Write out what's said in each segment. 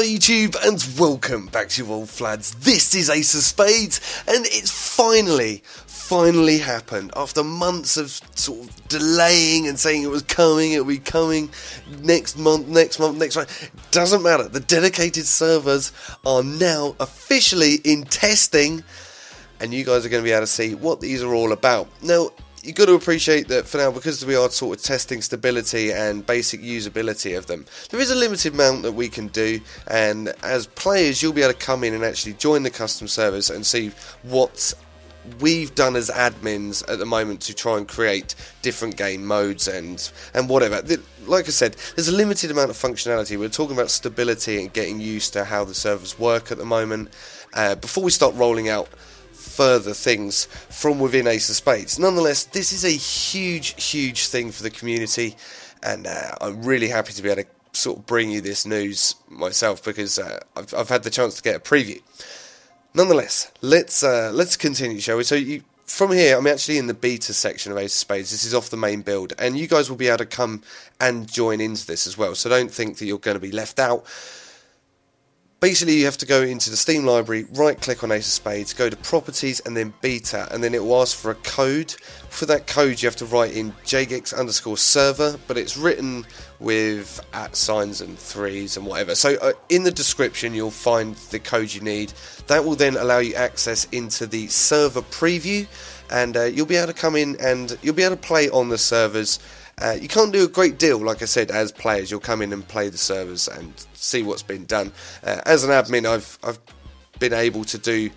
Hello YouTube and welcome back to your old Flads. This is Ace of Spades and it's finally happened after months of sort of delaying and saying it was coming, it'll be coming next month. Doesn't matter, the dedicated servers are now officially in testing and you guys are going to be able to see what these are all about. Now, you've got to appreciate that for now, because we are sort of testing stability and basic usability of them, there is a limited amount that we can do, and as players you'll be able to come in and actually join the custom servers and see what we've done as admins at the moment to try and create different game modes and whatever. Like I said, there's a limited amount of functionality. We're talking about stability and getting used to how the servers work at the moment before we start rolling out further things from within Ace of Spades. Nonetheless, this is a huge thing for the community, and I'm really happy to be able to sort of bring you this news myself, because I've had the chance to get a preview. Nonetheless, let's continue, shall we? So from here, I'm actually in the beta section of Ace of Spades. This is off the main build, and you guys will be able to come and join into this as well, so don't think that you're going to be left out. Basically, you have to go into the Steam library, right-click on Ace of Spades, go to Properties, and then Beta, and then it will ask for a code. For that code, you have to write in jagex_server, but it's written with @ and 3s and whatever. So in the description, you'll find the code you need. That will then allow you access into the server preview, and you'll be able to come in and you'll be able to play on the servers. You can't do a great deal, like I said, as players. You'll come in and play the servers and see what's been done. As an admin, I've been able to do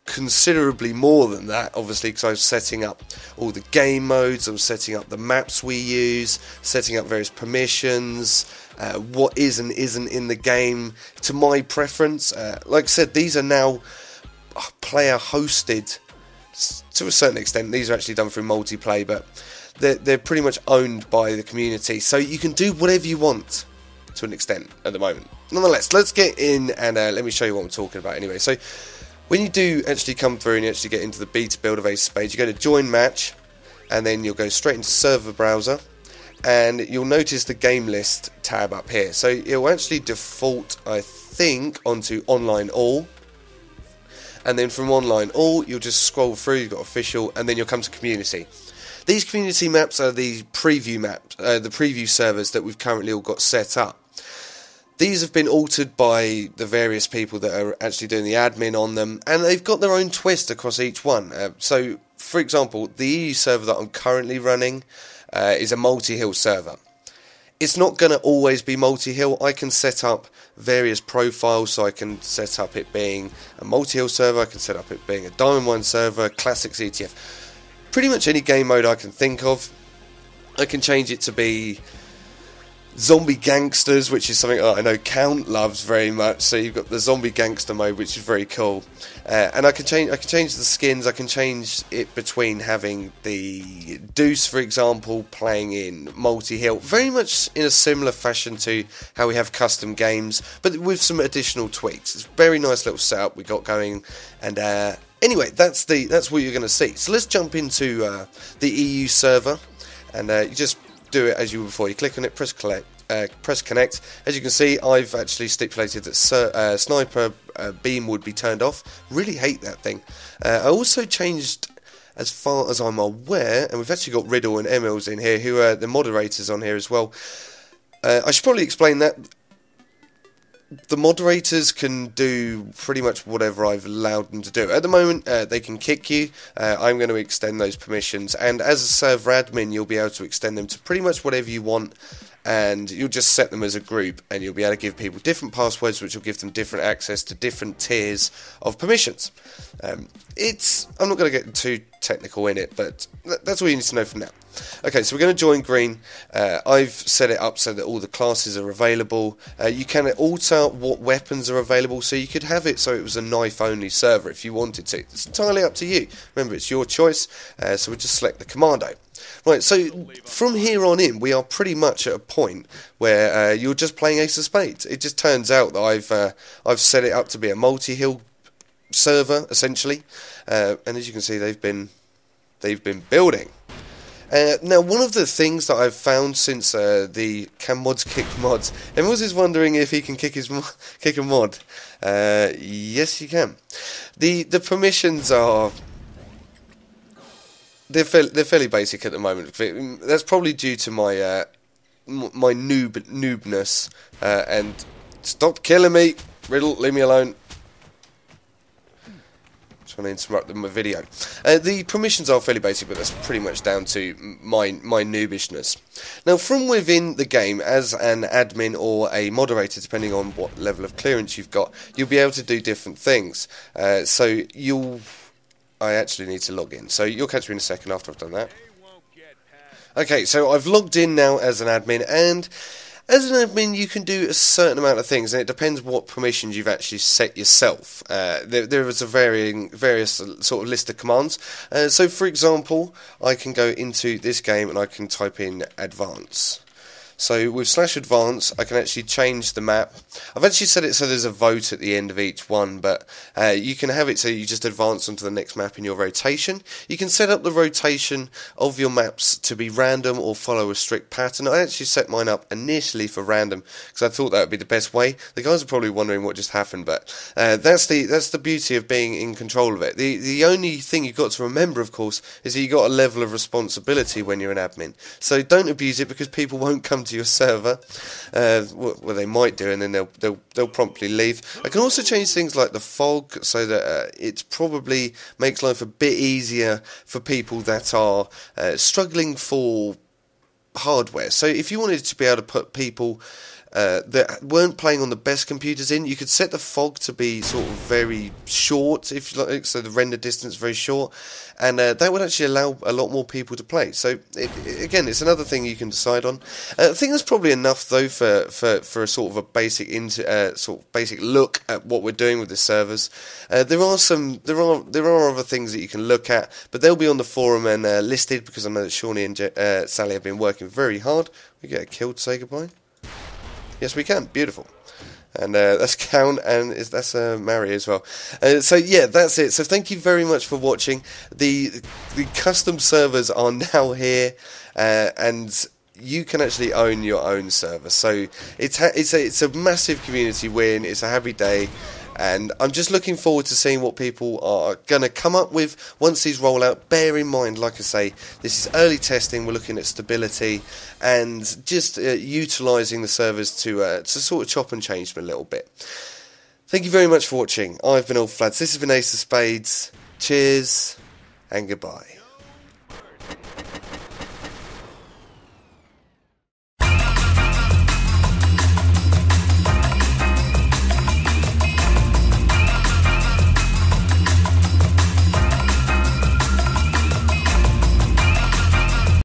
considerably more than that, obviously, because I was setting up all the game modes, I was setting up the maps we use, setting up various permissions, what is and isn't in the game to my preference. Like I said, these are now player hosted to a certain extent. These are actually done through multiplayer, but they're pretty much owned by the community, so you can do whatever you want to an extent at the moment. Nonetheless, let's get in and let me show you what I'm talking about anyway. So when you do actually come through and you actually get into the beta build of Ace of Spades, you go to Join Match, and then you'll go straight into Server Browser, and you'll notice the Game List tab up here. So it'll actually default, I think, onto Online All, and then from Online All you'll just scroll through, you've got Official, and then you'll come to Community. These community maps are the preview maps, the preview servers that we've currently all got set up. These have been altered by the various people that are actually doing the admin on them, and they've got their own twist across each one. So, for example, the EU server that I'm currently running is a multi-hill server. It's not going to always be multi-hill. I can set up various profiles, so I can set up it being a multi-hill server, I can set up it being a Diamond 1 server, Classic CTF. Pretty much any game mode I can think of. I can change it to be Zombie Gangsters, which is something I know Count loves very much. So you've got the Zombie Gangster mode, which is very cool. And I can change the skins. I can change it between having the Deuce, for example, playing in multi-hill, very much in a similar fashion to how we have custom games, but with some additional tweaks. It's a very nice little setup we got going, and anyway, that's what you're going to see. So let's jump into the EU server, and you just do it as you were before. You click on it, press connect. As you can see, I've actually stipulated that sniper beam would be turned off. Really hate that thing. I also changed, as far as I'm aware, and we've actually got Riddle and Emils in here, who are the moderators on here as well. I should probably explain that. The moderators can do pretty much whatever I've allowed them to do. At the moment, they can kick you. I'm going to extend those permissions, and as a server admin, you'll be able to extend them to pretty much whatever you want, and you'll just set them as a group, and you'll be able to give people different passwords, which will give them different access to different tiers of permissions. I'm not going to get too technical in it, but that's all you need to know for now. Okay, so we're going to join green. I've set it up so that all the classes are available. You can alter what weapons are available, so you could have it so it was a knife-only server if you wanted to. It's entirely up to you. Remember, it's your choice, so we'll just select the commando. Right, so from here on in, we are pretty much at a point where you're just playing Ace of Spades. It just turns out that I've set it up to be a multi-hill server, essentially, and as you can see, they've been building. Now, one of the things that I've found since the Can Mods Kick Mods, everyone's just wondering if he can kick a mod. Yes, you can. The permissions are they're fairly basic at the moment. That's probably due to my my noobness. And stop killing me, Riddle. Leave me alone. Trying to interrupt my video. The permissions are fairly basic, but that's pretty much down to my noobishness. Now, from within the game, as an admin or a moderator, depending on what level of clearance you've got, you'll be able to do different things. I actually need to log in, so you'll catch me in a second after I've done that. Okay, so I've logged in now as an admin, and as an admin, you can do a certain amount of things, and it depends what permissions you've actually set yourself. There is a various sort of list of commands. So, for example, I can go into this game and I can type in advance. So with /advance, I can actually change the map. I've actually set it so there's a vote at the end of each one, but you can have it so you just advance onto the next map in your rotation. You can set up the rotation of your maps to be random or follow a strict pattern. I actually set mine up initially for random because I thought that would be the best way. The guys are probably wondering what just happened, but that's the beauty of being in control of it. The only thing you've got to remember, of course, is that you've got a level of responsibility when you're an admin. So don't abuse it because people won't come to your server. Well, they might do, and then they'll promptly leave. I can also change things like the fog so that it probably makes life a bit easier for people that are struggling for hardware. So if you wanted to be able to put people that weren't playing on the best computers in, you could set the fog to be sort of very short, if you like, so the render distance very short, and that would actually allow a lot more people to play. So again, it's another thing you can decide on. I think that's probably enough though for a sort of a basic basic look at what we're doing with the servers. There are other things that you can look at, but they'll be on the forum and listed, because I know that Shawnee and Sally have been working very hard. We get a kill to say goodbye. Yes, we can. Beautiful. And that's Count, and that's Mary as well. So yeah, that's it. So thank you very much for watching. The custom servers are now here, and you can actually own your own server. So it's a massive community win. It's a happy day. And I'm just looking forward to seeing what people are going to come up with once these roll out. Bear in mind, like I say, this is early testing. We're looking at stability and just utilising the servers to sort of chop and change them a little bit. Thank you very much for watching. I've been Flads. This has been Ace of Spades. Cheers and goodbye.